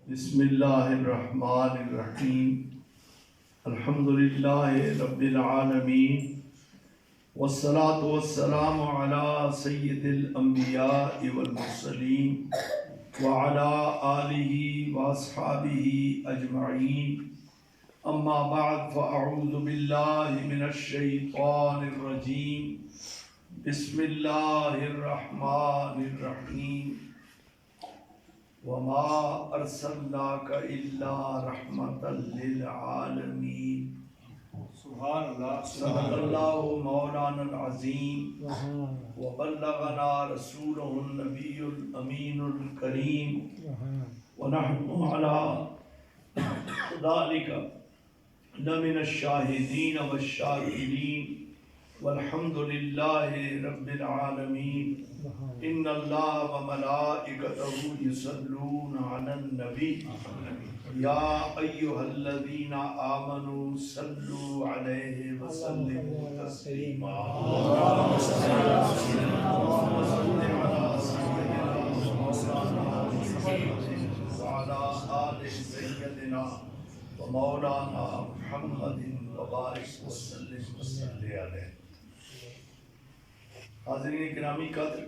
بسم اللہ الرحمن الرحیم الحمدللہ رب العالمین والصلاة والسلام علی سید الانبیاء والمرسلین وعلی آلہ واصحابہ اجمعین اما بعد فاعوذ باللہ من الشیطان الرجیم بسم اللہ الرحمن الرحیم وما ارسلناک الا رحمتا للعالمین سبحان اللہ صدق اللہ مولانا العظیم وبلغنا رسولہ النبی الامین الکریم ونحن على ذلك لمن الشاہدین والشاکرین والحمد للہ رب العالمین ان اللہ وملائکتہ یصلون علی النبی یا ایہا الذین آمنوا صلوا علیہ وسلموا تسلیما اللہم صل علی سیدنا مولانا محمد وعلی آل سیدنا ومولانا محمد وبارک وسلم وصلی علیہ۔ حاضرین گرامی قدر،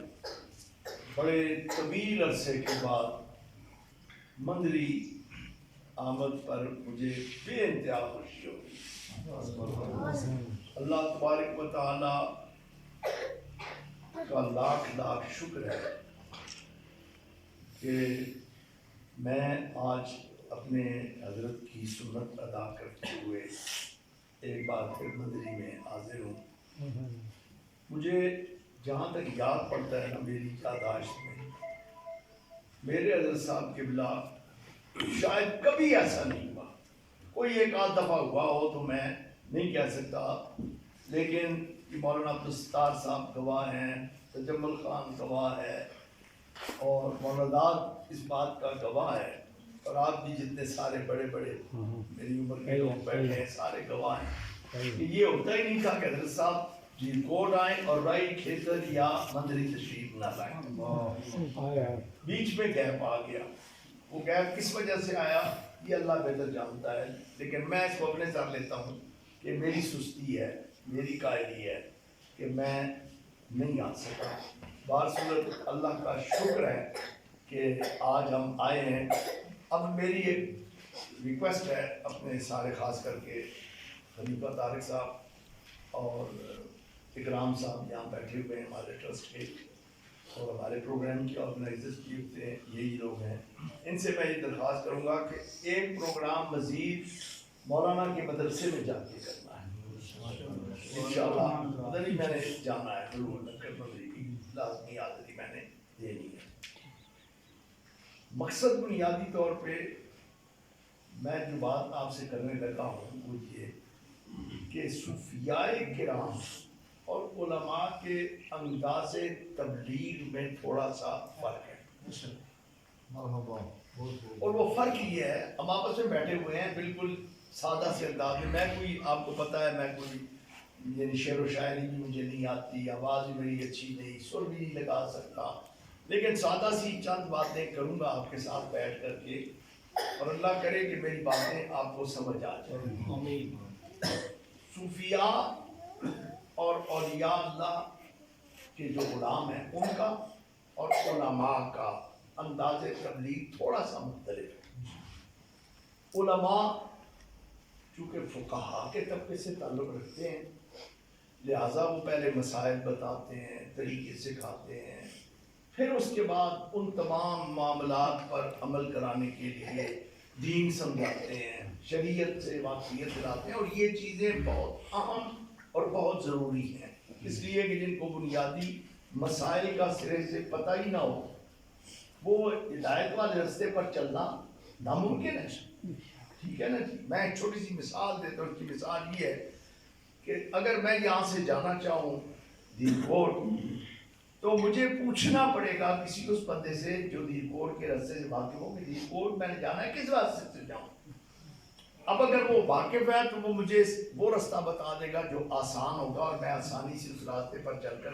بڑے طویل عرصے کے بعد مندری آمد پر مجھے بے انتہا خوشی ہوئی۔ اللہ تبارک و تعالی کا لاکھ لاکھ شکر ہے کہ میں آج اپنے حضرت کی سنت ادا کرتے ہوئے ایک بار پھر مندری میں حاضر ہوں۔ مجھے جہاں تک یاد پڑتا ہے نا میری یادداشت میں، میرے حضرت صاحب قبلہ شاید کبھی ایسا نہیں ہوا، کوئی ایک آدھ دفعہ ہوا ہو تو میں نہیں کہہ سکتا، لیکن مولانا عبدالستار صاحب گواہ ہیں، تجمل خان گواہ ہے، اور مولانا داد اس بات کا گواہ ہے، اور آپ بھی جتنے سارے بڑے بڑے میری عمر کے لوگ بیٹھے ہیں سارے گواہ ہیں کہ یہ ہوتا ہی نہیں تھا کہ حضرت صاحب جی کوٹ آئیں اور رائی کھیتر یا مندری تشریف نہ لائیں، بیچ میں گیپ آ گیا۔ وہ گیپ کس وجہ سے آیا یہ اللہ بہتر جانتا ہے، لیکن میں اس کو اپنے ساتھ لیتا ہوں کہ میری سستی ہے، میری قائلی ہے کہ میں نہیں آ سکا۔ بہرصورت اللہ کا شکر ہے کہ آج ہم آئے ہیں۔ اب میری ایک ریکویسٹ ہے اپنے سارے، خاص کر کے خلیفہ طارق صاحب اور اکرام صاحب یہاں بیٹھے ہوئے ہیں ہمارے ٹرسٹ کے، اور ہمارے پروگرام کے آرگنائزرز بھی ہوتے ہیں، یہی لوگ ہیں۔ ان سے میں یہ درخواست کروں گا کہ ایک پروگرام مزید مولانا کے مدرسے میں جا کے کرنا ہے انشاءاللہ۔ ادھر ہی میں نے جانا ہے، لازمی حاضری میں نے دینی ہے۔ مقصد بنیادی طور پہ میں جو بات آپ سے کرنے لگا ہوں وہ یہ کہ صوفیاء کرام اور علماء کے انداز تبلیغ میں تھوڑا سا فرق ہے، اور وہ فرق یہ ہے، ہم آپس میں بیٹھے ہوئے ہیں بالکل سادہ سے انداز میں، میں کوئی، آپ کو پتہ ہے میں کوئی یعنی شعر و شاعری بھی مجھے نہیں آتی، آواز بھی میری اچھی نہیں، سر بھی نہیں لگا سکتا، لیکن سادہ سی چند باتیں کروں گا آپ کے ساتھ بیٹھ کر کے، اور اللہ کرے کہ میری باتیں آپ کو سمجھ آ جائیں۔ صوفیاء اور اولیاء اللہ کے جو غلام ہیں ان کا اور علماء کا انداز تبلیغ تھوڑا سا مختلف ہے۔ علماء چونکہ فقہا کے طبقے سے تعلق رکھتے ہیں، لہٰذا وہ پہلے مسائل بتاتے ہیں، طریقے سکھاتے ہیں، پھر اس کے بعد ان تمام معاملات پر عمل کرانے کے لیے دین سمجھاتے ہیں، شریعت سے واقفیت دلاتے ہیں، اور یہ چیزیں بہت اہم اور بہت ضروری ہیں، اس لیے کہ جن کو بنیادی مسائل کا سرے سے پتہ ہی نہ ہو وہ ہدایت والے رستے پر چلنا ناممکن ہے۔ ٹھیک ہے نا جی؟ میں ایک چھوٹی سی مثال دیتا ہوں، اس کی مثال یہ ہے کہ اگر میں یہاں سے جانا چاہوں دیر کوٹ تو مجھے پوچھنا پڑے گا کسی اس بندے سے جو دیر کوٹ کے راستے سے واقف ہو کہ دیر کوٹ میں نے جانا ہے کس راستے سے جاؤں۔ اب اگر وہ واقف ہے تو وہ مجھے وہ راستہ بتا دے گا جو آسان ہوگا، اور میں آسانی سے اس راستے پر چل کر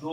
2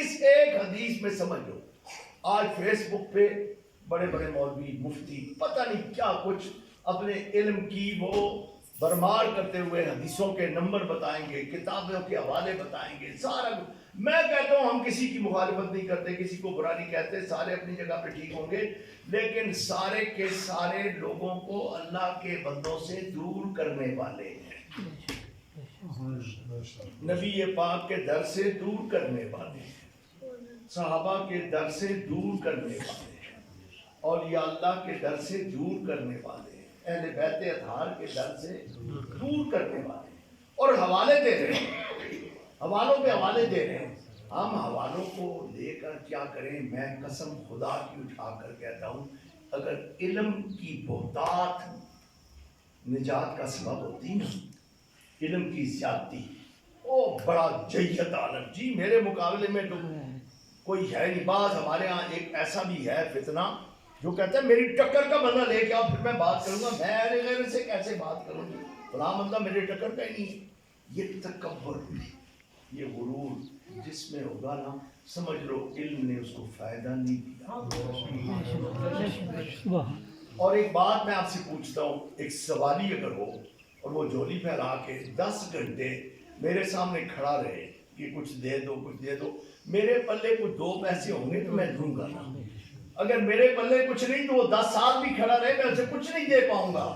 اس ایک حدیث میں سمجھ لو آج فیس بک پہ بڑے بڑے مولوی مفتی پتہ نہیں کیا کچھ اپنے علم کی وہ برمار کرتے ہوئے حدیثوں کے نمبر بتائیں گے، کتابوں کے حوالے بتائیں گے، سارا میں کہتا ہوں ہم کسی کی مخالفت نہیں کرتے، کسی کو برا نہیں کہتے، سارے اپنی جگہ پہ ٹھیک ہوں گے، لیکن سارے کے سارے لوگوں کو اللہ کے بندوں سے دور کرنے والے ہیں، نبی پاک کے در سے دور کرنے والے ہیں، صحابہ کے در سے دور کرنے والے ہیں، اولیاء اللہ کے در سے دور کرنے والے ہیں، اہل بیت اطہار کے در سے دور کرنے والے ہیں، اور حوالے دے رہے ہیں، حوالوں پہ حوالے دے رہے ہیں۔ ہم حوالوں کو لے کر کیا کریں؟ میں قسم خدا کی اٹھا کر کہتا ہوں اگر علم کی بہتات نجات کا سبب ہوتی نا، علم کی زیادتی، او بڑا جیت عالم جی میرے مقابلے میں تو کوئی ہے نہیں۔ بعض ہمارے ہاں ایک ایسا بھی ہے فتنہ جو کہتا ہے میری ٹکر کا بندہ لے کے آؤ پھر میں بات کروں گا، میں اہل غیر سے کیسے بات کروں گی، فلاں بندہ میرے ٹکر کا ہی نہیں ہے۔ یہ تکبر، یہ غرور جس میں ہوگا نا سمجھ لو علم نے اس کو فائدہ نہیں دیا۔ اور ایک بات میں آپ سے پوچھتا ہوں، ایک سوالی اگر ہو اور وہ جھولی پھیلا کے 10 گھنٹے میرے سامنے کھڑا رہے کہ کچھ دے دو کچھ دے دو، میرے پلے کچھ 2 پیسے ہوں گے تو میں دوں گا نا، اگر میرے پلے کچھ نہیں تو وہ 10 سال بھی کھڑا رہے میں اسے کچھ نہیں دے پاؤں گا۔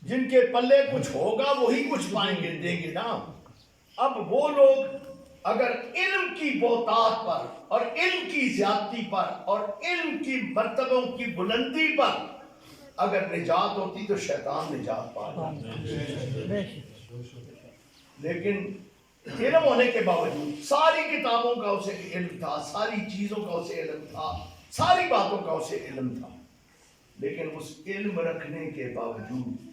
جن کے پلے کچھ ہوگا وہی کچھ پائیں گے، دیں گے نا۔ اب وہ لوگ اگر علم کی بہتات پر اور علم کی زیادتی پر اور علم کی مرتبوں کی بلندی پر اگر نجات ہوتی تو شیطان نجات پاتا، لیکن علم ہونے کے باوجود ساری کتابوں کا اسے علم تھا، ساری چیزوں کا اسے علم تھا، ساری باتوں کا اسے علم تھا، لیکن اس علم رکھنے کے باوجود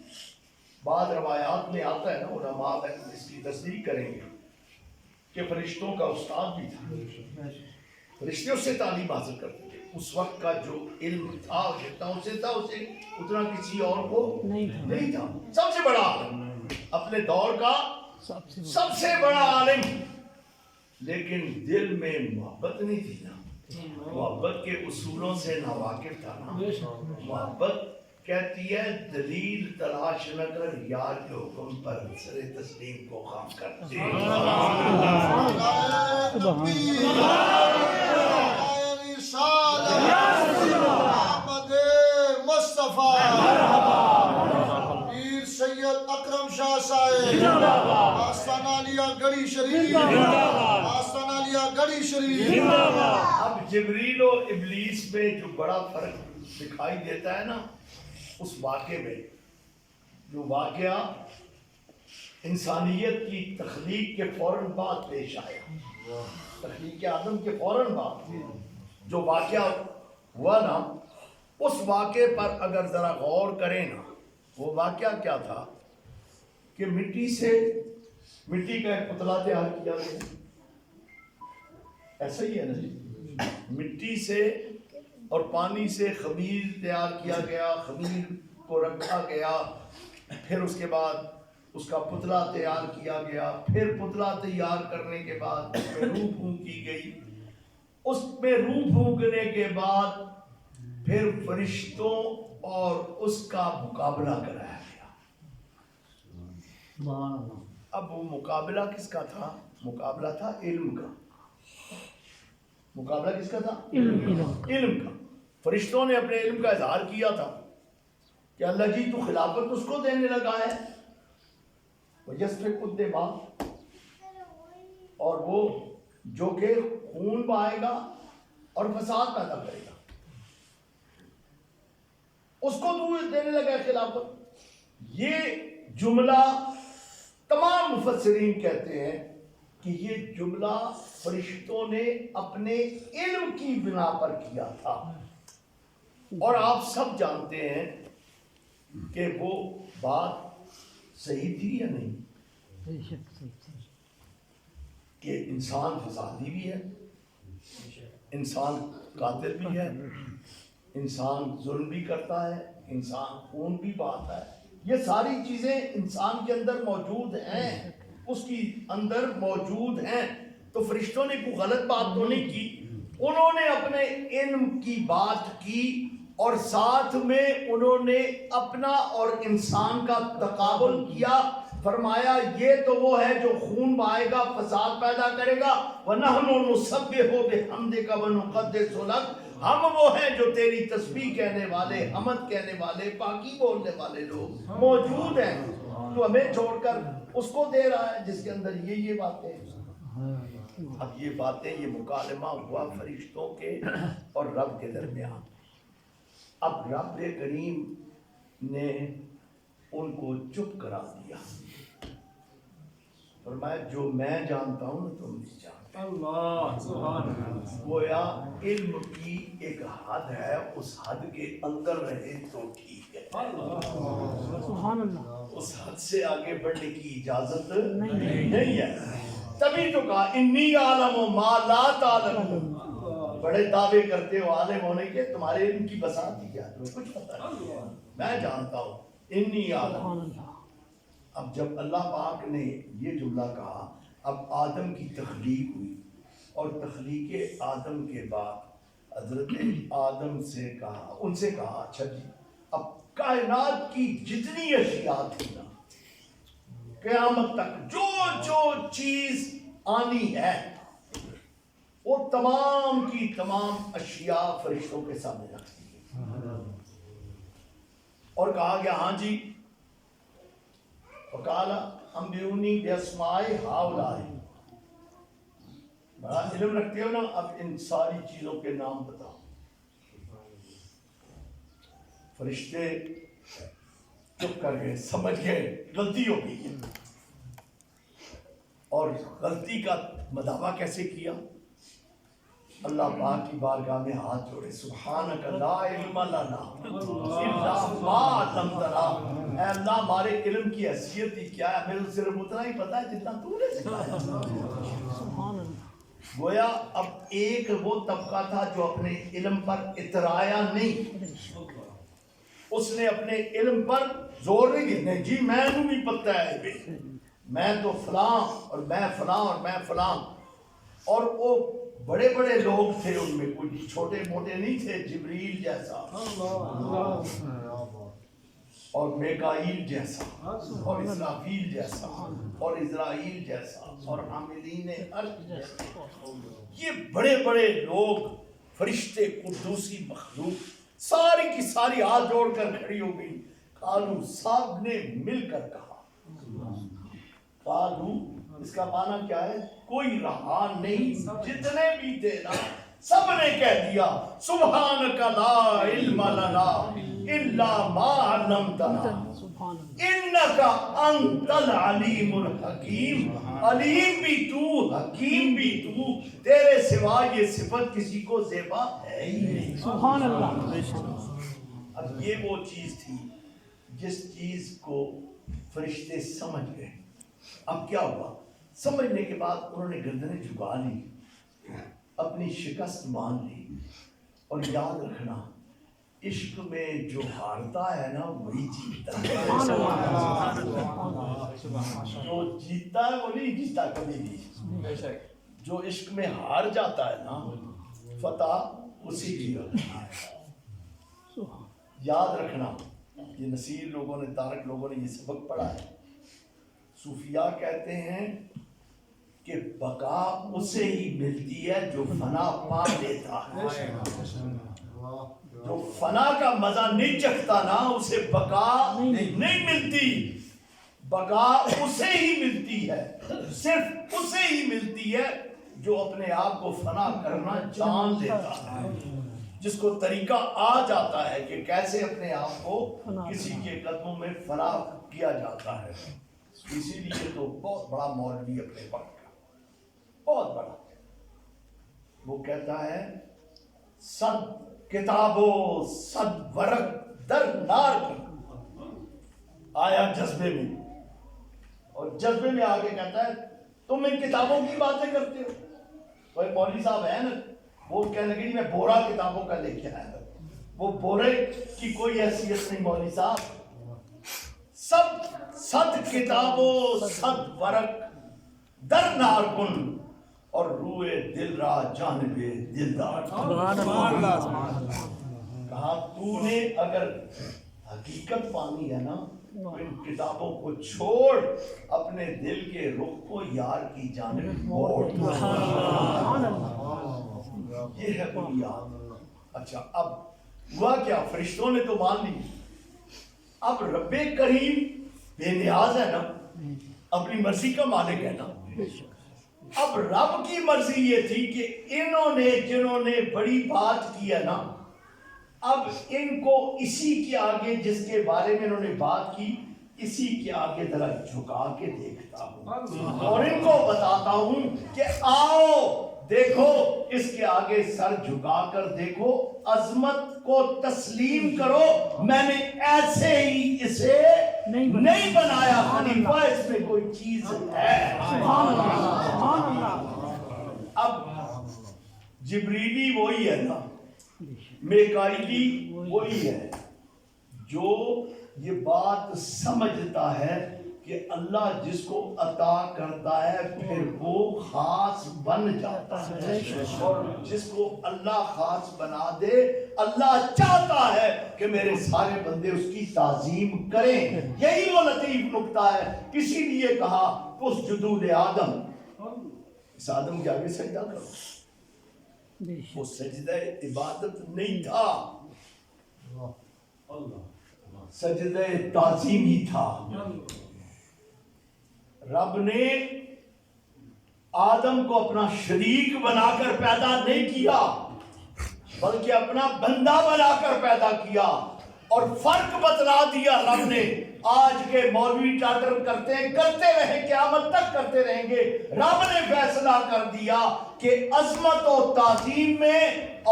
بعض روایات میں آتا ہے نا، علماء اس کی تصدیق کریں گے کہ فرشتوں کا استاد بھی تھا، فرشتے اس سے تعلیم حاصل کرتے تھے، اس وقت کا جو علم تھا جتنا اسے تھا اسے اتنا کسی اور کو نہیں تھا، سب سے بڑا عالم اپنے دور کا سب سے بڑا عالم، لیکن دل میں محبت نہیں تھی نا، محبت کے اصولوں سے ناواقف تھا نا۔ محبت کہتی ہے دلیل تلاش نہ کر یار کے حکم پر سر تسلیم کو خام کرتے پیر سید اکرم شاہ صاحب آستانہ علیہ گڑھی شریف، آستانہ علیہ گڑھی شریف۔ اب جبریل و ابلیس میں جو بڑا فرق دکھائی دیتا ہے نا، اس واقعے میں جو واقعہ انسانیت کی تخلیق کے فوراً بعد پیش آیا، تخلیق آدم کے فوراً بعد جو واقعہ ہوا نا، اس واقعے پر اگر ذرا غور کریں نا، وہ واقعہ کیا تھا کہ مٹی کا ایک پتلا تیار کیا گیا، ایسا ہی ہے نا جی، مٹی سے اور پانی سے خمیر تیار کیا گیا، خمیر کو رکھا گیا، پھر اس کے بعد اس کا پتلا تیار کیا گیا، پھر پتلا تیار کرنے کے بعد اس میں روح پھونک کی گئی، اس میں روح پھونکنے کے بعد پھر فرشتوں اور اس کا مقابلہ کرایا گیا۔ اب وہ مقابلہ کس کا تھا؟ مقابلہ تھا علم کا۔ مقابلہ کس کا تھا؟ علم کا۔ فرشتوں نے اپنے علم کا اظہار کیا تھا کہ اللہ جی تو خلافت اس کو دینے لگا ہے، وَيَسْفِكُ الدِّمَاءَ، اور وہ جو کہ خون بہائے گا اور فساد پیدا کرے گا، اس کو تو دینے لگا ہے خلافت۔ یہ جملہ تمام مفسرین کہتے ہیں کہ یہ جملہ فرشتوں نے اپنے علم کی بنا پر کیا تھا، اور آپ سب جانتے ہیں کہ وہ بات صحیح تھی یا نہیں، کہ انسان فسادی بھی ہے، انسان قاتل بھی ہے، انسان ظلم بھی کرتا ہے، انسان خون بھی بہاتا ہے، یہ ساری چیزیں انسان کے اندر موجود ہیں، اس کی اندر موجود ہیں، تو فرشتوں نے کوئی غلط بات تو نہیں کی، انہوں نے اپنے علم کی بات کی اور ساتھ میں انہوں نے اپنا اور انسان کا تقابل کیا. فرمایا یہ تو وہ ہے جو خون بہائے گا، فساد پیدا کرے گا. وَنَحْنُ نُسَبِّحُ بِحَمْدِكَ وَنُقَدِّسُ لَكَ، ہم وہ ہیں جو تیری تسبیح کہنے والے، حمد کہنے والے، پاکی بولنے والے لوگ موجود ہیں. تو ہمیں چھوڑ کر اس کو دے رہا ہے جس کے اندر یہ باتیں. اب یہ باتیں، یہ مکالمہ ہوا فرشتوں کے اور رب کے درمیان. اب رب کریم نے ان کو چپ کرا دیا. فرمایا جو میں جانتا ہوں نا تم نہیں جانتے. اللہ سبحان اللہ. گویا علم کی ایک حد ہے، اس حد کے اندر رہے تو ٹھیک ہے. سبحان اللہ. اس حد سے آگے بڑھنے کی اجازت نہیں ہے. تبھی تو کہا انی عالم ما لا تعلمون. بڑے دعوے کرتے ہو عالم ہونے کے، تمہارے علم کی بساط ہی کیا، تمہیں کچھ پتہ نہیں. میں جانتا ہوں انی عالم. اب جب اللہ پاک نے یہ جملہ کہا، اب آدم کی تخلیق ہوئی اور تخلیق آدم کے بعد حضرت آدم سے کہا، ان سے کہا اچھا جی اب کائنات کی جتنی اشیاء تھی نا، قیامت تک جو چیز آنی ہے وہ تمام کی تمام اشیاء فرشتوں کے سامنے رکھ دی اور کہا گیا ہاں جی. وقال انبئونی باسماء ہؤلاء. بڑا علم رکھتے ہو نا، اب ان ساری چیزوں کے نام بتاؤ. فرشتے چپ کر گئے، سمجھ گئے غلطی ہو گئی ہے. اور غلطی کا مداوع کیسے کیا؟ اللہ پاک کی بارگاہ میں ہاتھ جوڑے، سبحانک لا علم لنا الا ما علمتنا. اے اللہ ہمارے علم کی حیثیت ہی کیا ہے، ہمیں صرف اتنا ہی پتا ہے جتنا تو نے سکھایا. سبحان اللہ. گویا اب ایک وہ طبقہ تھا جو اپنے علم پر اترایا نہیں، اس نے اپنے علم پر زور نہیں دیا. نہیں جی میں نو بھی پتہ ہے بے، میں تو فلاں اور میں فلاں اور میں فلاں. اور وہ بڑے بڑے لوگ تھے، ان میں کوئی چھوٹے موٹے نہیں تھے. جبریل جیسا اور میکائیل جیسا اور اسرافیل جیسا اور اسرائیل جیسا اور حاملین عرش جیسا، یہ بڑے بڑے لوگ، فرشتے، قدوسی مخلوق، ساری کی ساری ہاتھ جوڑ کر کھڑی ہو گئی. قالو، سب نے مل کر کہا. قالو اس کا معنی کیا ہے؟ کوئی رہا نہیں، جتنے بھی تھے نا سب نے کہہ دیا سبحانک لا علم لنا الا ما علمتنا انک انت العلیم الحکیم. علیم بھی تو، حکیم بھی تو، تیرے سوا یہ صفت کسی کو زیبا ہے ہی نہیں. سبحان اللہ. اب یہ وہ چیز تھی جس چیز کو فرشتے سمجھ گئے. اب کیا ہوا؟ سمجھنے کے بعد انہوں نے گردنیں جھکا لی، اپنی شکست مان لی. اور یاد رکھنا عشق میں جو ہارتا ہے نا وہی جیتتا ہے. جو جیتتا ہے وہ نہیں جیتا کبھی بھی. جو عشق میں ہار جاتا ہے نا فتح اسی کی ہوتا ہے. یاد رکھنا، یہ نصیر لوگوں نے، تارک لوگوں نے یہ سبق پڑھا ہے. صوفیاء کہتے ہیں کہ بقا اسے ہی ملتی ہے جو فنا پا لیتا ہے. جو فنا کا مزہ نہیں چکھتا نا اسے بقا نہیں ملتی. بقا اسے ہی ملتی ہے، صرف اسے ہی ملتی ہے جو اپنے آپ کو فنا کرنا جان لیتا ہے، جس کو طریقہ آ جاتا ہے کہ کیسے اپنے آپ کو کسی کے قدموں میں فنا کیا جاتا ہے. اسی لیے تو بہت بڑا مولوی اپنے وقت کا، بہت بڑا، وہ کہتا ہے 100 کتابوں 100 ورق در نار پر. آیا جذبے میں، اور جذبے میں آگے کہتا ہے تم ان کتابوں کی باتیں کرتے ہو. کوئی مولوی صاحب ہے نا، وہ کہنے لگے میں بورا کتابوں کا لے کے آیا. وہ بورے کی کوئی حیثیت نہیں مولوی صاحب. سب 100 کتابوں 100 ورق در نار کن اور روئے دل را جانب دلدار. سبحان اللہ. کہا تو نے اگر حقیقت پانی ہے نا تو ان کتابوں کو چھوڑ اپنے دل کے رخ کو یار کی جانب موڑ. سبحان اللہ. یہ ہے بنیاد. اچھا اب ہوا کیا؟ فرشتوں نے تو مان لی. اب رب کریم بے نیاز ہے نا، اپنی مرضی کا مالک ہے نا. اب رب کی مرضی یہ تھی کہ انہوں نے جنہوں نے بڑی بات کی ہے نا، اب ان کو اسی کے آگے جس کے بارے میں انہوں نے بات کی اسی کے آگے ذرا جھکا کے دیکھتا ہوں اور ان کو بتاتا ہوں کہ آؤ دیکھو اس کے آگے سر جھکا کر دیکھو، عظمت کو تسلیم کرو. میں نے ایسے ہی اسے نہیں بنایا خلیفہ، اس میں کوئی چیز ہے. سبحان اللہ. سبحان اللہ. اب جبریلی وہی ہے نا، میکائیلی وہی ہے جو یہ بات سمجھتا ہے کہ اللہ جس کو عطا کرتا ہے پھر وہ خاص بن جاتا ہے، اور جس کو اللہ خاص بنا دے اللہ چاہتا ہے کہ میرے سارے بندے اس کی تعظیم کریں. یہی وہ لطیف نکتہ ہے. اسی لیے کہا اسجدوا لآدم، اس آدم کے آگے سجدہ کرو. وہ سجدہ عبادت نہیں تھا، سجدہ تعظیم ہی تھا. رب نے آدم کو اپنا شریک بنا کر پیدا نہیں کیا بلکہ اپنا بندہ بنا کر پیدا کیا، اور فرق بتلا دیا رب نے. آج کے مولوی ٹاٹر کرتے ہیں، کرتے رہے، قیامت تک کرتے رہیں گے. رب نے فیصلہ کر دیا کہ عظمت و تعظیم میں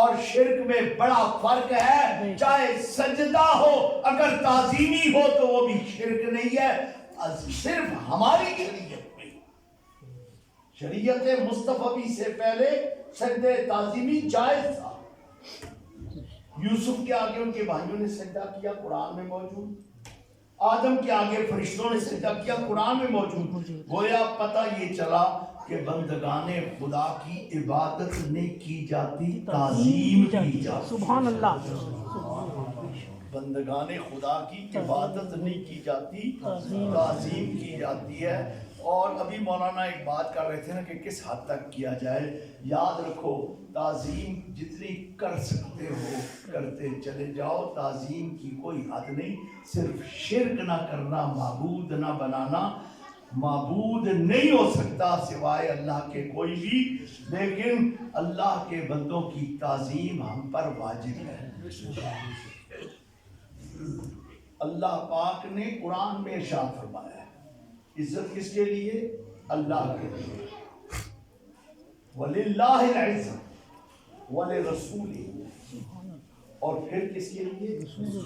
اور شرک میں بڑا فرق ہے. چاہے سجدہ ہو اگر تعظیمی ہو تو وہ بھی شرک نہیں ہے. صرف ہماری شریعت میں، شریعت مصطفی سے پہلے سجدہ تعظیمی جائز تھا. یوسف کے آگے ان کے بھائیوں نے سجدہ کیا، قرآن میں موجود. آدم کے آگے فرشتوں نے سجدہ کیا، قرآن میں موجود. گویا پتہ یہ چلا کہ بندگان خدا کی عبادت نہیں کی جاتی، تعظیم کی جاتی. سبحان اللہ. بندگان خدا کی عبادت نہیں کی جاتی، تعظیم کی جاتی ہے. اور ابھی مولانا ایک بات کر رہے تھے نا کہ کس حد تک کیا جائے. یاد رکھو تعظیم جتنی کر سکتے ہو کرتے چلے جاؤ، تعظیم کی کوئی حد نہیں. صرف شرک نہ کرنا، معبود نہ بنانا. معبود نہیں ہو سکتا سوائے اللہ کے کوئی بھی، لیکن اللہ کے بندوں کی تعظیم ہم پر واجب ہے. اللہ پاک نے قرآن میں ارشاد فرمایا ہے عزت کس کے لیے؟ اللہ کے لیے. وَلِلَّهِ الْعِزَّةُ وَلِرَسُولِهِ، اور پھر کس کے لیے؟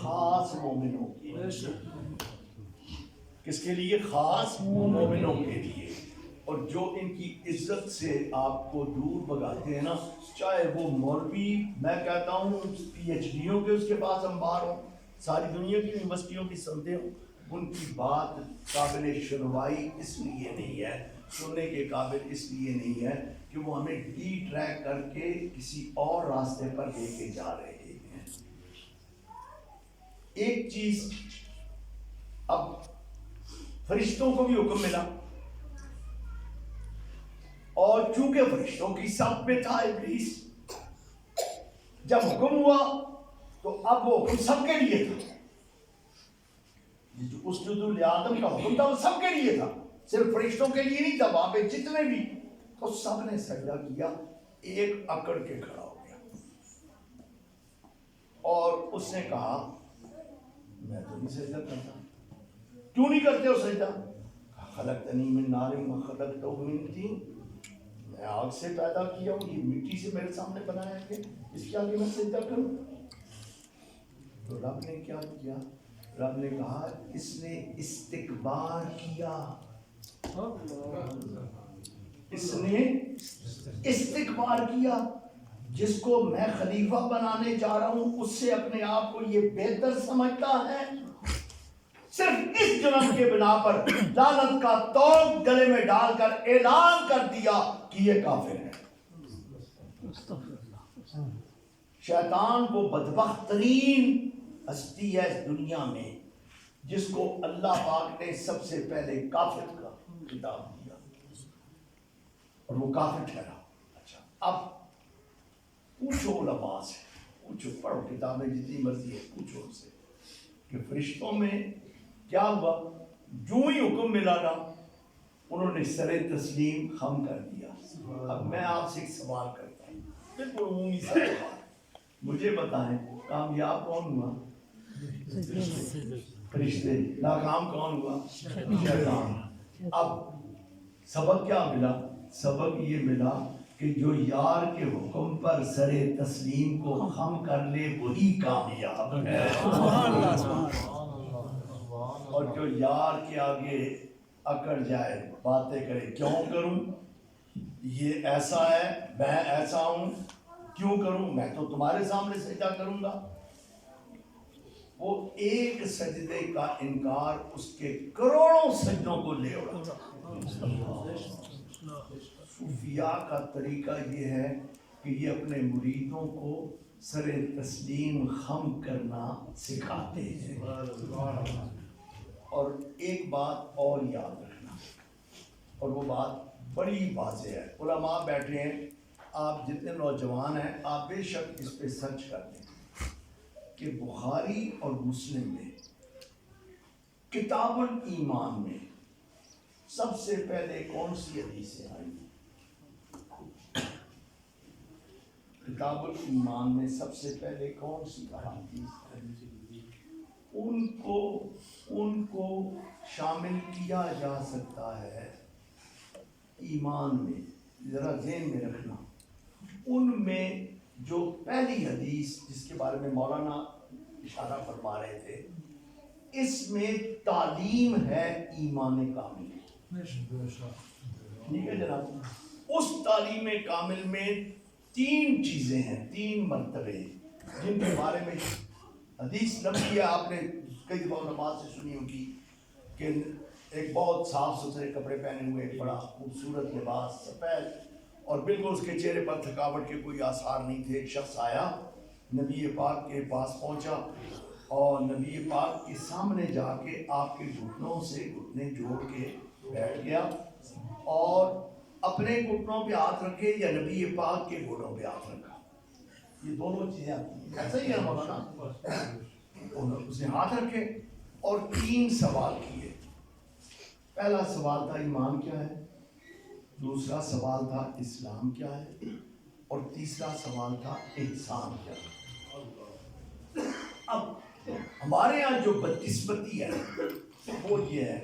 خاص مومنوں کے لیے. کس کے لیے؟ خاص مومنوں کے لیے. اور جو ان کی عزت سے آپ کو دور بھگاتے ہیں نا، چاہے وہ مولوی، میں کہتا ہوں پی ایچ ڈیوں کے اس کے پاس انبار ہوں، ساری دنیا کی یونیورسٹیوں کی سندیں ہوں، ان کی بات قابل سنوائی اس لیے نہیں ہے، سننے کے قابل اس لیے نہیں ہے کہ وہ ہمیں ڈی ٹریک کر کے کسی اور راستے پر لے کے جا رہے ہیں. ایک چیز، اب فرشتوں کو بھی حکم ملا، اور چونکہ فرشتوں کی سب پہ تھا ابلیس، جب حکم ہوا تو اب وہ حکم سب کے لیے تھا. جو اسجدوا لآدم کا حکم تھا وہ سب کے لیے تھا، صرف فرشتوں کے لیے نہیں تھا. وہاں پہ جتنے بھی تو سب نے سجدہ کیا. ایک اکڑ کے کھڑا ہو گیا اور اس نے کہا میں تو نہیں سجدہ کرتا. کیوں نہیں کرتے ہو سجدہ؟ خلقتنی من نار وخلقتہ من طین، میں آگ سے پیدا کیا ہوں، یہ مٹی سے میرے سامنے بنایا ہے، اس کے آگے میں سجدہ کروں؟ تو رب نے کیا کیا؟ رب نے کہا اس نے استکبار کیا. اس نے استکبار کیا. جس کو میں خلیفہ بنانے جا رہا ہوں اس سے اپنے آپ کو یہ بہتر سمجھتا ہے. صرف اس جرم کے بنا پر لعنت کا توق گلے میں ڈال کر اعلان کر دیا کہ یہ کافر ہے. شیطان وہ بدبخت ترین ہستی ہے اس دنیا میں جس کو اللہ پاک نے سب سے پہلے کافر کا خطاب دیا اور وہ کافر ٹھہرا. اچھا اب پوچھو علماء سے، پوچھو، پڑھو کتابیں جتنی مرضی ہے، پوچھو ان سے کہ فرشتوں میں کیا ہوا. جو ہی حکم ملا نا انہوں نے سر تسلیم خم کر دیا. اب میں آپ سے ایک سوال کرتا ہوں، بالکل عمومی سوال، مجھے بتائیں کامیاب کون ہوا؟ فرشتے. ناکام کون ہوا؟ شیطان. اب سبق کیا ملا؟ سبق یہ ملا کہ جو یار کے حکم پر سر تسلیم کو خم کر لے وہی کامیاب ہے، اور جو یار کے آگے اکڑ جائے، باتیں کرے، کیوں کروں، یہ ایسا ہے، میں ایسا ہوں، کیوں کروں، میں تو تمہارے سامنے سجدہ کروں گا. وہ ایک سجدے کا انکار اس کے کروڑوں سجدوں کو لے اڑا. صوفیاء کا طریقہ یہ ہے کہ یہ اپنے مریدوں کو سر تسلیم خم کرنا سکھاتے ہیں. اور ایک بات اور یاد رکھنا، اور وہ بات بڑی واضح ہے. علماء بیٹھے ہیں، آپ جتنے نوجوان ہیں آپ بے شک اس پہ سرچ کر لیں کہ بخاری اور مسلم میں کتاب الایمان میں سب سے پہلے کون سی حدیثیں آئی؟ کتاب الایمان میں سب سے پہلے کون سی احادیث؟ ان کو شامل کیا جا سکتا ہے ایمان میں. ذرا ذہن میں رکھنا، ان میں جو پہلی حدیث جس کے بارے میں مولانا اشارہ فرما رہے تھے، اس میں تعلیم ہے ایمان کامل. ٹھیک ہے جناب. اس تعلیم کامل میں 3 چیزیں ہیں، 3 مرتبے جن کے بارے میں حدیث لمبی ہے، آپ نے کئی دفعہ نماز سے سنی ہوگی کہ ایک بہت صاف ستھرے کپڑے پہنے ہوئے، ایک بڑا خوبصورت لباس سفید، اور بالکل اس کے چہرے پر تھکاوٹ کے کوئی آثار نہیں تھے. ایک شخص آیا، نبی پاک کے پاس پہنچا اور نبی پاک کے سامنے جا کے آپ کے گھٹنوں سے گھٹنے جوڑ کے بیٹھ گیا اور اپنے گھٹنوں پہ ہاتھ رکھے یا نبی پاک کے گھٹنوں پہ ہاتھ رکھا. یہ دونوں چیزیں ایسا ہی ہے مولانا. اس نے ہاتھ رکھے اور 3 سوال کیے. پہلا سوال تھا ایمان کیا ہے، دوسرا سوال تھا اسلام کیا ہے، اور تیسرا سوال تھا احسان کیا ہے. اب ہمارے یہاں جو بدقسمتی ہے وہ یہ ہے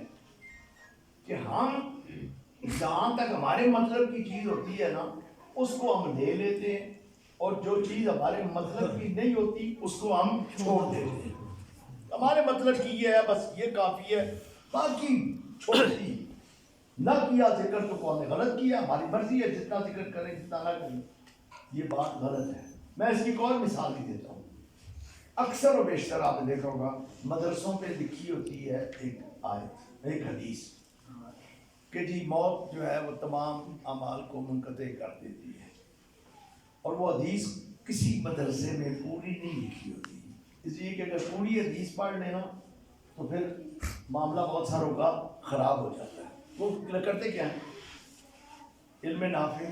کہ ہم جہاں تک ہمارے مطلب کی چیز ہوتی ہے نا اس کو ہم لے لیتے ہیں، اور جو چیز ہمارے مطلب کی نہیں ہوتی اس کو ہم چھوڑ دیتے ہیں. ہمارے مطلب کی یہ ہے، بس یہ کافی ہے، باقی چھوڑ دی. نہ کیا ذکر تو کون نے غلط کیا، ہماری مرضی ہے جتنا ذکر کریں جتنا نہ کریں. یہ بات غلط ہے. میں اس کی ایک اور مثال بھی دیتا ہوں. اکثر و بیشتر آپ نے دیکھا ہوگا مدرسوں پہ لکھی ہوتی ہے ایک آیت، ایک حدیث کہ جی موت جو ہے وہ تمام اعمال کو منقطع کر دیتی ہے، اور وہ حدیث کسی مدرسے میں پوری نہیں لکھی ہوتی. اس لیے کہ اگر پوری حدیث پڑھ لینا تو پھر معاملہ بہت ساروں کا خراب ہو جاتا ہے. وہ کرتے کیا ہیں؟ علم نافع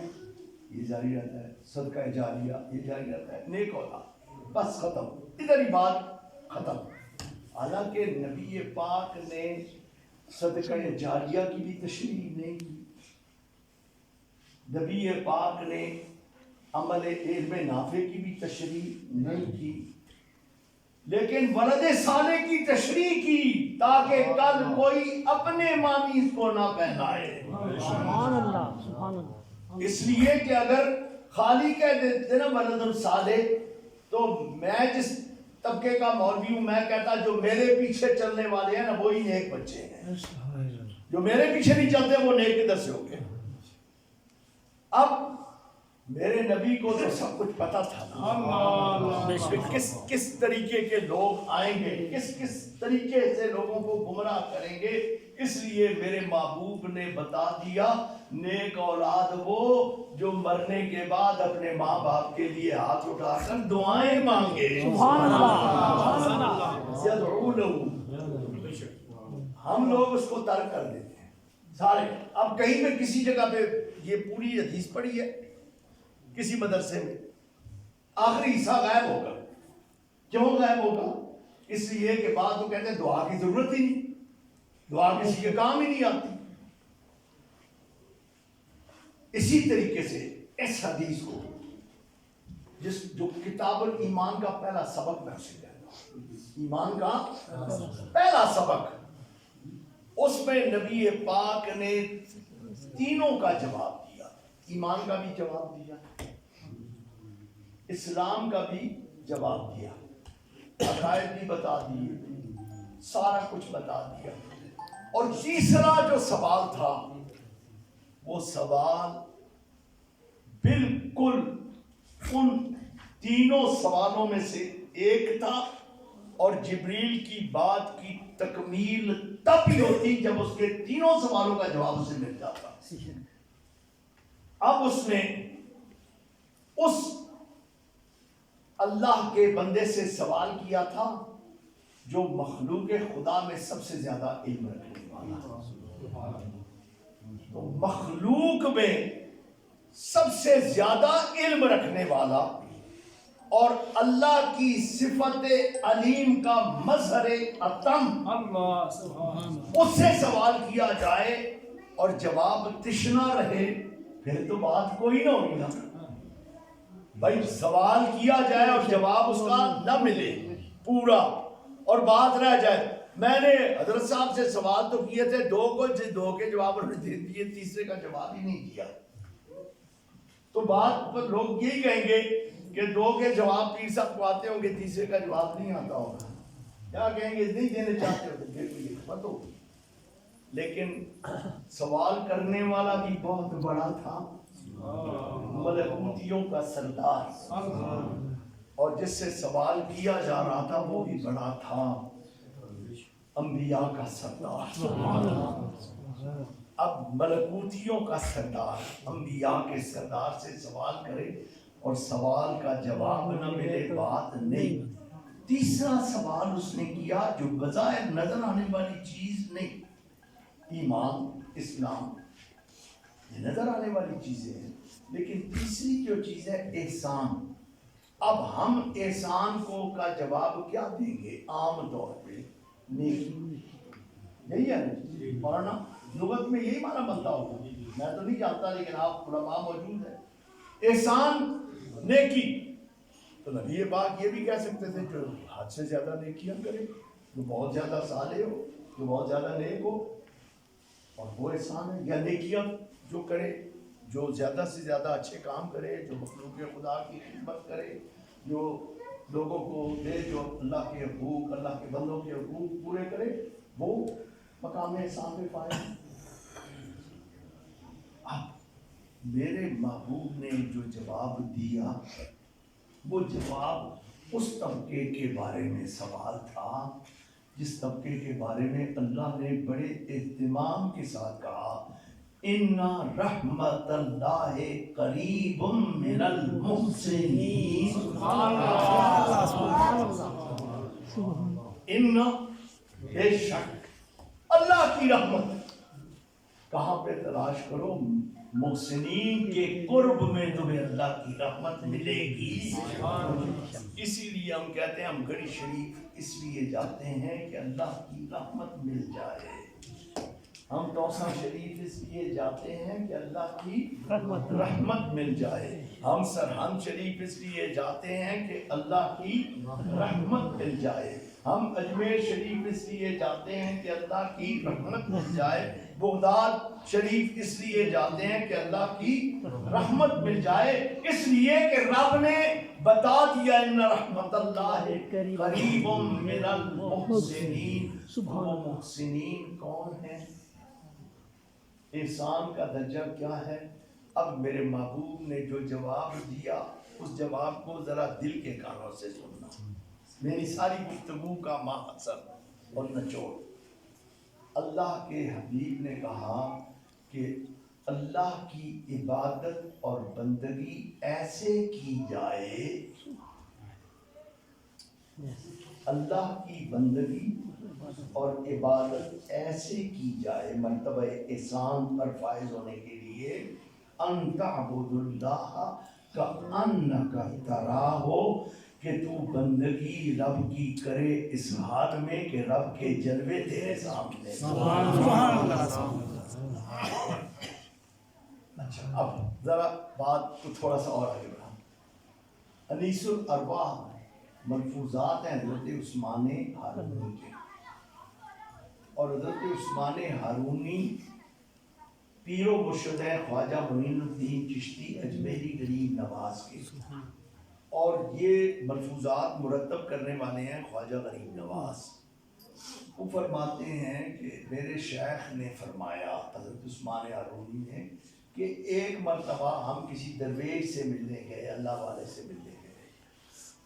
یہ جاری رہتا ہے، صدقہ جاریہ یہ جاری رہتا ہے، نیک اولاد، بس ختم، ادھر ہی بات ختم. حالانکہ نبی پاک نے صدقہ جاریہ کی بھی تشریح نہیں کی، نبی پاک نے عمل علم نافع کی بھی تشریح نہیں کی، لیکن ولد صالح کی تشریح کی تاکہ کل کوئی اپنے معنی اس کو نہ پہنائے. سبحان اللہ، سبحان اللہ. اس لیے کہ اگر خالی کہہ دیتے نا ولد صالح تو میں جس طبقے کا مولوی ہوں میں کہتا جو میرے پیچھے چلنے والے ہیں نا وہی نیک بچے ہیں، جو میرے پیچھے نہیں چلتے وہ نیک کدھر سے ہو گئے. اب میرے نبی کو تو سب کچھ پتا تھا نا کہ کس طریقے کے لوگ آئیں گے، کس طریقے سے لوگوں کو گمراہ کریں گے، اس لیے میرے محبوب نے بتا دیا نیک اولاد وہ جو مرنے کے بعد اپنے ماں باپ کے لیے ہاتھ اٹھا کر دعائیں مانگے، سبحان اللہ، یدعو لہ۔ ہم لوگ اس کو ترک کر دیتے ہیں سارے۔ اب کہیں پہ کسی جگہ پہ یہ پوری حدیث پڑھی ہے کسی مدرسے میں، آخری حصہ غائب ہوگا۔ کیوں غائب ہوگا؟ اس لیے کہ بعد وہ کہتے ہیں دعا کی ضرورت ہی نہیں، دعا کسی کے کام ہی نہیں آتی۔ اسی طریقے سے اس حدیث کو جو کتاب الایمان کا پہلا سبق میں سے کہتا ہوں، ایمان کا پہلا سبق، اس میں نبی پاک نے تینوں کا جواب دیا، ایمان کا بھی جواب دیا، اسلام کا بھی جواب دیا، عقائد بھی بتا دیے، سارا کچھ بتا دیا۔ اور تیسرا جو سوال تھا وہ سوال بالکل ان تینوں سوالوں میں سے ایک تھا، اور جبریل کی بات کی تکمیل تب ہی ہوتی جب اس کے تینوں سوالوں کا جواب اسے مل جاتا۔ اب اس نے اس اللہ کے بندے سے سوال کیا تھا جو مخلوق خدا میں سب سے زیادہ علم رکھنے والا، تو مخلوق میں سب سے زیادہ علم رکھنے والا اور اللہ کی صفت علیم کا مظہر اتم، اس سے سوال کیا جائے اور جواب تشنا رہے، پھر تو بات کوئی نہ ہوگی نا بھائی۔ سوال کیا جائے اور جواب اس کا نہ ملے پورا اور بات رہ جائے۔ میں نے حضرت صاحب سے سوال تو کیے تھے دو کے جواب انہوں نے دے دیے، تیسرے کا جواب ہی نہیں دیا، تو بات پر لوگ یہی کہیں گے کہ دو کے جواب پیر صاحب کو آتے ہوں گے، تیسرے کا جواب نہیں آتا ہوگا، کیا کہیں گے نہیں دینے چاہتے ہو، پھر بھی حکمت ہوگی۔ لیکن سوال کرنے والا بھی بہت بڑا تھا، ملکوتیوں کا سردار، اور جس سے سوال کیا جا رہا تھا وہ بھی بڑا تھا، انبیاء کا سردار۔ اب ملکوتیوں کا سردار انبیاء کے سردار سے سوال کرے اور سوال کا جواب نہ ملے، بات نہیں۔ تیسرا سوال اس نے کیا جو بظاہر نظر آنے والی چیز نہیں، ایمان اسلام یہ نظر آنے والی چیزیں ہیں، لیکن تیسری جو چیز ہے احسان۔ اب ہم احسان کو کا جواب کیا دیں گے؟ عام طور پہ نیکی، یہی ہے پڑھنا، لغت میں یہی معنی بنتا ہوگا، میں تو نہیں جانتا لیکن آپ علماء موجود ہیں۔ احسان نیکی، تو نبی پاک یہ بھی کہہ سکتے تھے جو حد سے زیادہ نیکیاں کرے، جو بہت زیادہ صالح ہو، جو بہت زیادہ نیک ہو، اور وہ احسان ہے۔ یا نیکیاں جو کرے، جو زیادہ سے زیادہ اچھے کام کرے، جو مخلوق خدا کی خدمت کرے، جو لوگوں کو دے، جو اللہ کے حقوق، اللہ کے بندوں کے حقوق پورے کرے، وہ مقام احسان پہ فائز۔ اب میرے محبوب نے جو جواب دیا وہ جواب اس طبقے کے بارے میں سوال تھا جس طبقے کے بارے میں اللہ نے بڑے اہتمام کے ساتھ کہا ان رحمت اللہ قریب من المحسنین۔ ان بے شک اللہ کی رحمت کہاں پہ تلاش کرو؟ محسنین کے قرب میں تمہیں اللہ کی رحمت ملے گی۔ اسی لیے ہم کہتے ہیں ہم گڑھی شریف اس لیے جاتے ہیں کہ اللہ کی رحمت مل جائے، ہم توسا شریف اس لیے جاتے ہیں کہ اللہ کی رحمت مل جائے، ہم سرہند شریف اس لیے جاتے ہیں کہ اللہ کی رحمت مل جائے، ہم اجمیر شریف اس لیے جاتے ہیں کہ اللہ کی رحمت مل جائے، بغداد شریف اس لیے جاتے ہیں کہ اللہ کی رحمت مل جائے، اس لیے کہ رب نے بتا دیا ان رحمت اللہ قریب من المحسنین۔ وہ محسنین کون ہیں؟ احسان کا درجہ کیا ہے؟ اب میرے محبوب نے جو جواب دیا اس جواب کو ذرا دل کے کانوں سے سننا. میری ساری گفتگو کا مقصد اور نچوڑ، اللہ کے حبیب نے کہا کہ اللہ کی عبادت اور بندگی ایسے کی جائے، اللہ کی بندگی اور عبادت ایسے کی جائے مرتبہ احسان پر فائز ہونے کے لیے، ان تعبد اللہ کأنک تراہ، کہ تو بندگی رب کی کرے اس حال میں کہ رب کے جلوے تیرے سامنے. اچھا اب ذرا بات کو تھوڑا سا اور آگے بڑھا. انیس الارواح ملفوظات ہیں حضرت عثمان ہارونی کے، اور حضرت عثمان ہارونی پیر و مرشد ہیں خواجہ معین الدین چشتی اجمیری غریب نواز کے، اور یہ ملفوظات مرتب کرنے والے ہیں خواجہ غریب نواز. وہ فرماتے ہیں کہ میرے شیخ نے فرمایا حضرت عثمان ہارونی نے کہ ایک مرتبہ ہم کسی درویش سے ملنے گئے، اللہ والے سے ملنے گئے.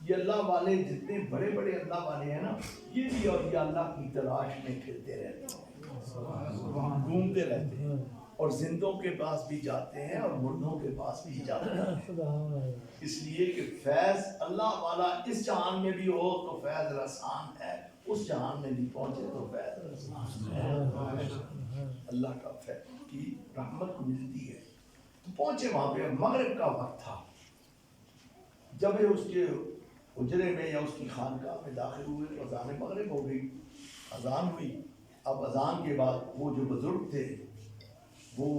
یہ اللہ والے جتنے بڑے بڑے اللہ والے ہیں نا، یہ بھی اور یہ اللہ کی تلاش میں پھرتے رہتے ہیں، گھومتے رہتے ہیں، اور زندوں کے پاس بھی جاتے ہیں اور مردوں کے پاس بھی جاتے ہیں. اس لیے کہ فیض اللہ والا اس جہان میں بھی ہو تو فیض رسان ہے، اس جہان میں بھی پہنچے تو فیض رسان ہے. اللہ کا فیض کی رحمت ملتی ہے. تو پہنچے وہاں پہ، مغرب کا وقت تھا. جب اس کے حجرے میں یا اس کی خانقاہ میں داخل ہوئے تو اذان مغرب ہو گئی، اذان ہوئی. اب اذان کے بعد وہ جو بزرگ تھے وہ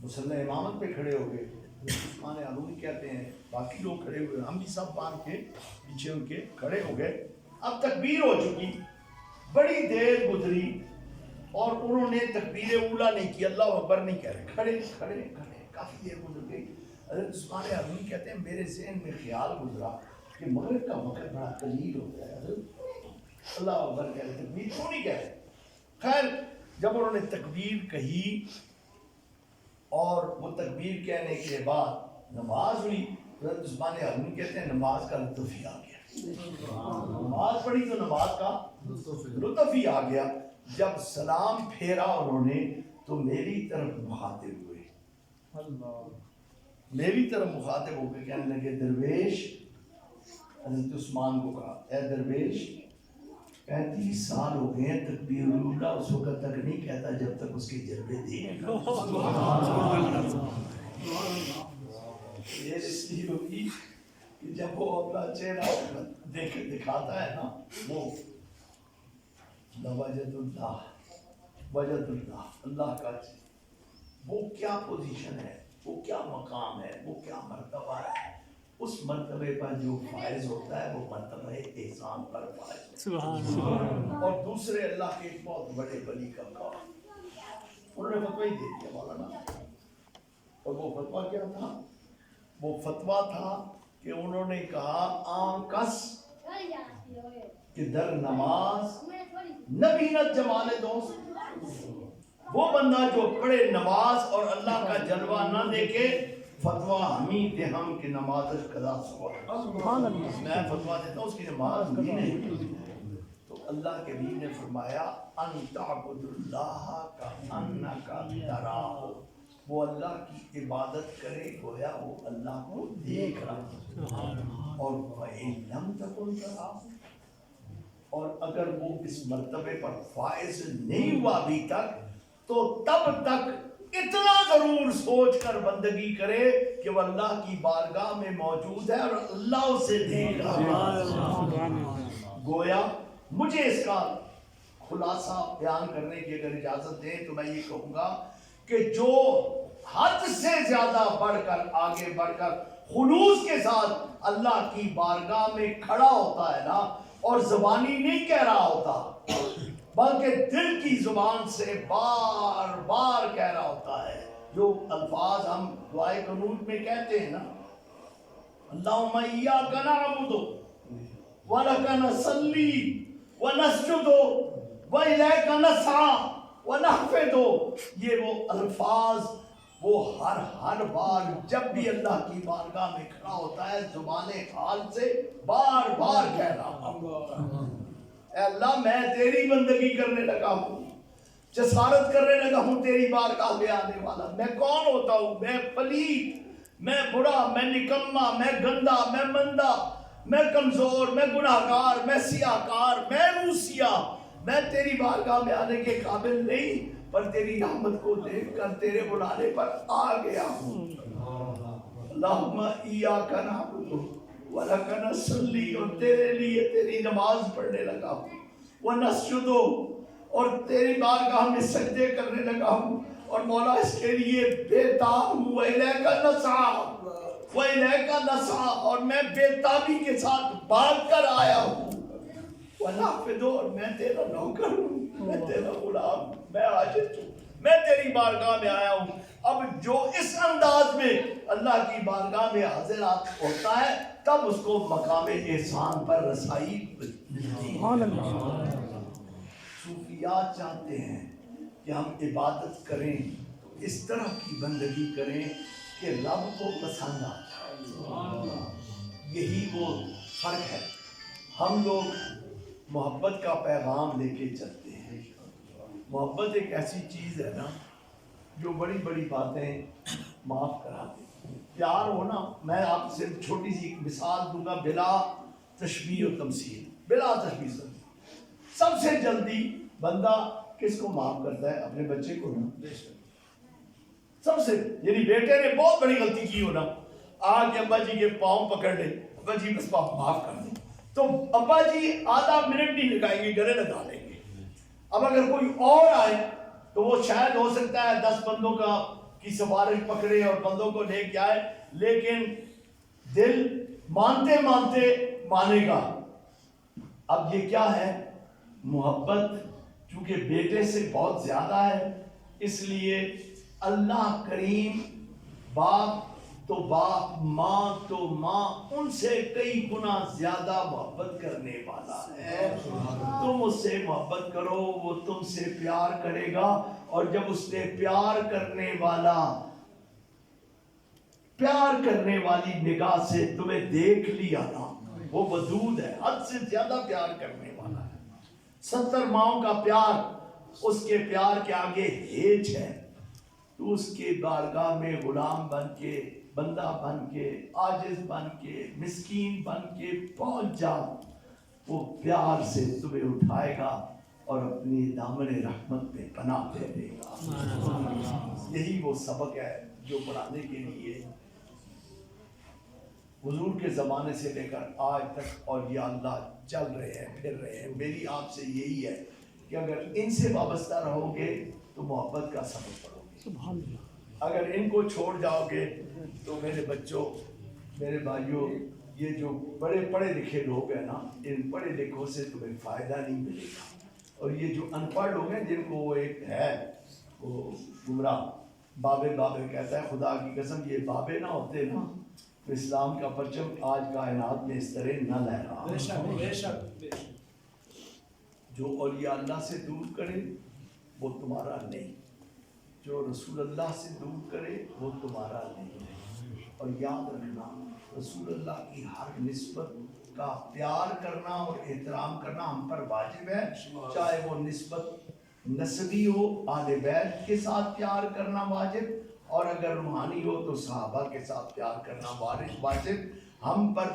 مصلی امامت پہ کھڑے ہو گئے. عثمان ہارونی کہتے ہیں باقی لوگ کھڑے ہوئے، ہم بھی سب باندھ کے پیچھے ان کے کھڑے ہو گئے. اب تکبیر ہو چکی، بڑی دیر گزری اور انہوں نے تکبیر اولا نہیں کی، اللہ اکبر نہیں کہہ رہے، کھڑے کھڑے کھڑے. کافی دیر گزر گئی. حضرت عثمان ہارونی کہتے ہیں میرے ذہن میں خیال گزرا کہ مغرب کا وقت بڑا قلیل ہو گیا ہے، حضرت اللہ اکبر کہہ رہے، تکبیر کیوں نہیں کہہ رہے. خیر جب انہوں نے تکبیر کہی اور وہ تکبیر کہنے کے بعد نماز ہوئی، حضرت عثمان ہارونی کہتے ہیں نماز کا لطف ہی آ گیا. نماز پڑھی تو نماز کا لطف ہی آ گیا. جب سلام پھیرا انہوں نے تو میری طرف مخاطب ہوئے، میری طرف مخاطب ہو کے کہنے لگے درویش، حضرت عثمان کو کہا اے درویش 35 سال ہو گئے ہیں تکبیر اولا اس وقت تک نہیں کہتا جب تک اس کے جلوے دیکھ گا. یہ اس لیے ہوگی کہ جب وہ اپنا چہرہ دکھاتا ہے نا، وہ وجد اللہ وجد اللہ، اللہ کا وہ کیا پوزیشن ہے، وہ کیا مقام ہے، وہ کیا مرتبہ ہے. اس مرتبے پر جو فائز ہوتا ہے وہ مرتبہ احسان پر فائز ہوتا ہے. اور دوسرے اللہ کے ایک بہت بڑے ولی کا کام، انہوں نے فتویٰ ہی دے دیا مولانا. اور وہ فتویٰ کیا تھا؟ وہ فتویٰ تھا کہ انہوں نے کہا آن کس کہ در نماز نبینت جمال دوست، وہ بندہ جو پڑھے نماز اور اللہ کا جلوہ نہ دیکھے، فتویٰ ہمیں دے ہم کہ نماز قضا سبحان اللہ، میں فتویٰ دیتا ہوں اس کی نماز بھی نہیں. تو اللہ کے نبی نے فرمایا ان تعبد اللہ کأنک تراہ، وہ اللہ کی عبادت کرے گویا وہ اللہ کو دیکھ رہا. اور وَإِن لَمْ تَكُنْ تَرَاهُ، اور اگر وہ اس مرتبے پر فائز نہیں ہوا ابھی تک تو تب تک اتنا ضرور سوچ کر بندگی کرے کہ وہ اللہ کی بارگاہ میں موجود ہے اور اللہ اسے دیکھ رہا ہے. گویا مجھے اس کا خلاصہ بیان کرنے کی اگر اجازت دیں تو میں یہ کہوں گا کہ جو حد سے زیادہ بڑھ کر آگے بڑھ کر خلوص کے ساتھ اللہ کی بارگاہ میں کھڑا ہوتا ہے نا، اور زبانی نہیں کہہ رہا ہوتا بلکہ دل کی زبان سے بار بار کہہ رہا ہوتا ہے جو الفاظ ہم دعائے قنوت میں کہتے ہیں نا، اللہم ایاک نعبد ولک نصلی ونسجد والیک نسعی ونحفظ. یہ وہ الفاظ وہ ہر بار جب بھی اللہ کی بارگاہ میں کھڑا ہوتا ہے زبان حال سے بار بار کہہ رہا ہوں اے اللہ میں تیری بندگی کرنے لگا ہوں، جسارت کرنے لگا ہوں تیری بارگاہ میں آنے والا۔ میں کون ہوتا ہوں؟ میں پلیت، میں برا، میں نکما، میں گندا، میں مندہ، میں کمزور، میں گناہگار، میں سیاہکار، میں روسیا، میں تیری بارگاہ میں آنے کے قابل نہیں، پر تیری رحمت کو دیکھ کر تیرے بلانے پر آ گیا ہوں۔ اللہم ایاک نعبد ولک نصلی، اور تیرے لیے تیری نماز پڑھنے لگا ہوں، ونسجد، اور تیری بارگاہ میں سجدے کرنے لگا ہوں، اور مولا اس کے لیے بےتاب ہوں، وَإِلَيْكَ نَسْعَىٰ وَإِلَيْكَ نَسْعَىٰ، اور میں بےتابی کے ساتھ بھاگ کر آیا ہوں، وَنَعْبُدُ، اور میں تیرا نوکر ہوں، میں تیرا غلام، میں عاجز ہوں، میں تیری بارگاہ میں آیا ہوں۔ اب جو اس انداز میں اللہ کی بارگاہ میں حاضر ہوتا ہے تب اس کو مقام احسان پر رسائی ملتی ہے۔ صوفیات چاہتے ہیں کہ ہم عبادت کریں تو اس طرح کی بندگی کریں کہ رب کو پسند آ جائے۔ یہی وہ فرق ہے۔ ہم لوگ محبت کا پیغام لے کے چلتے ہیں۔ محبت ایک ایسی چیز ہے نا جو بڑی بڑی باتیں معاف کرا دے۔ پیار ہونا، میں آپ سے چھوٹی سی ایک مثال دوں گا بلا تشبیہ و تمثیل، بلا تشبیہ و تمثیل۔ سب سے جلدی بندہ کس کو معاف کرتا ہے؟ اپنے بچے کو نا۔ سب سے، یعنی بیٹے نے بہت بڑی غلطی کی ہو نا، آ کے ابا جی کے پاؤں پکڑ لے، ابا جی بس معاف کر دیں، تو ابا جی آدھا منٹ نہیں لگائیں گے، گلے لگا لیں گے۔ اب اگر کوئی اور آئے تو وہ شاید ہو سکتا ہے 10 بندوں کی سفارش پکڑے اور بندوں کو لے کے آئے، لیکن دل مانتے مانتے مانے گا۔ اب یہ کیا ہے؟ محبت چونکہ بیٹے سے بہت زیادہ ہے، اس لیے اللہ کریم باپ تو باپ، ماں تو ماں، ان سے کئی گنا زیادہ محبت کرنے والا ہے۔ تم اس سے محبت کرو، وہ تم سے پیار کرے گا، اور جب اس نے پیار کرنے والی نگاہ سے تمہیں دیکھ لیا نا، وہ ودود ہے، حد سے زیادہ پیار کرنے والا ہے۔ 70 ماؤں کا پیار اس کے پیار کے آگے ہیچ ہے۔ تو اس کے بارگاہ میں غلام بن کے، بندہ بن کے، عاجز بن کے، مسکین بن کے پہنچ جا، وہ پیار سے تمہیں اٹھائے گا اور اپنی دامن رحمت میں پناہ دے دے گا۔ یہی وہ سبق ہے جو پڑھانے کے لیے حضور کے زمانے سے لے کر آج تک اولیاء اللہ چل رہے ہیں، پھر رہے ہیں۔ میری آپ سے یہی ہے کہ اگر ان سے وابستہ رہو گے تو محبت کا سبق پڑھو گے، اگر ان کو چھوڑ جاؤ گے تو میرے بچوں، میرے بھائیوں، یہ جو بڑے پڑھے لکھے لوگ ہیں نا، ان پڑھے لکھوں سے تمہیں فائدہ نہیں ملے گا، اور یہ جو ان پڑھ لوگ ہیں جن کو وہ ایک ہے وہ گمراہ بابے کہتا ہے، خدا کی قسم یہ بابے نہ ہوتے نا تو اسلام کا پرچم آج کائنات میں اس طرح نہ لہرا۔ بے شک جو اولیاء اللہ سے دور کرے وہ تمہارا نہیں، جو رسول اللہ سے دور کرے وہ تمہارا نہیں۔ اور یاد رکھنا، رسول اللہ کی ہر نسبت کا پیار کرنا اور احترام کرنا ہم پر واجب ہے، چاہے وہ نسبت نسبی ہو، آل بیت کے ساتھ پیار کرنا واجب، اور اگر روحانی ہو تو صحابہ کے ساتھ پیار کرنا واجب ہم پر۔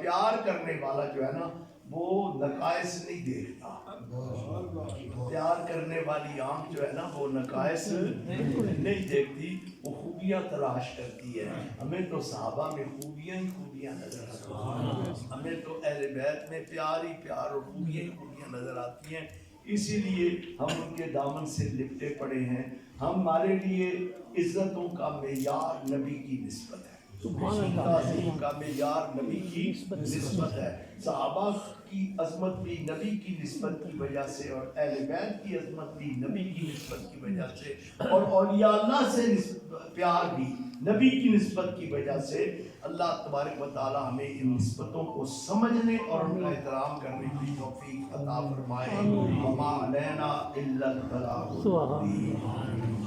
پیار کرنے والا جو ہے نا وہ نقائص نہیں دیکھتا، پیار کرنے والی آنکھ جو ہے نا وہ نقائص نہیں دیکھتی، وہ خوبیاں تلاش کرتی ہے۔ ہمیں تو صحابہ میں خوبیاں ہی خوبیاں نظر آتی ہیں، ہمیں تو اہل بیت میں پیار ہی پیار اور خوبیاں ہی خوبیاں نظر آتی ہیں، اسی لیے ہم ان کے دامن سے لپٹے پڑے ہیں۔ ہمارے لیے عزتوں کا معیار نبی کی نسبت ہے، تعظیم کا معیار نبی کی نسبت ہے۔ صحابہ کی عظمت بھی نبی کی نسبت کی وجہ سے، اور اہل بیت کی عظمت بھی نبی کی نسبت کی وجہ سے، اور اولیاء اللہ سے پیار بھی نبی کی نسبت کی وجہ سے۔ اللہ تبارک و تعالی ہمیں ان نسبتوں کو سمجھنے اور ان کا احترام کرنے کی توفیق عطا فرمائے۔ وما علینا الا البلاغ المبین۔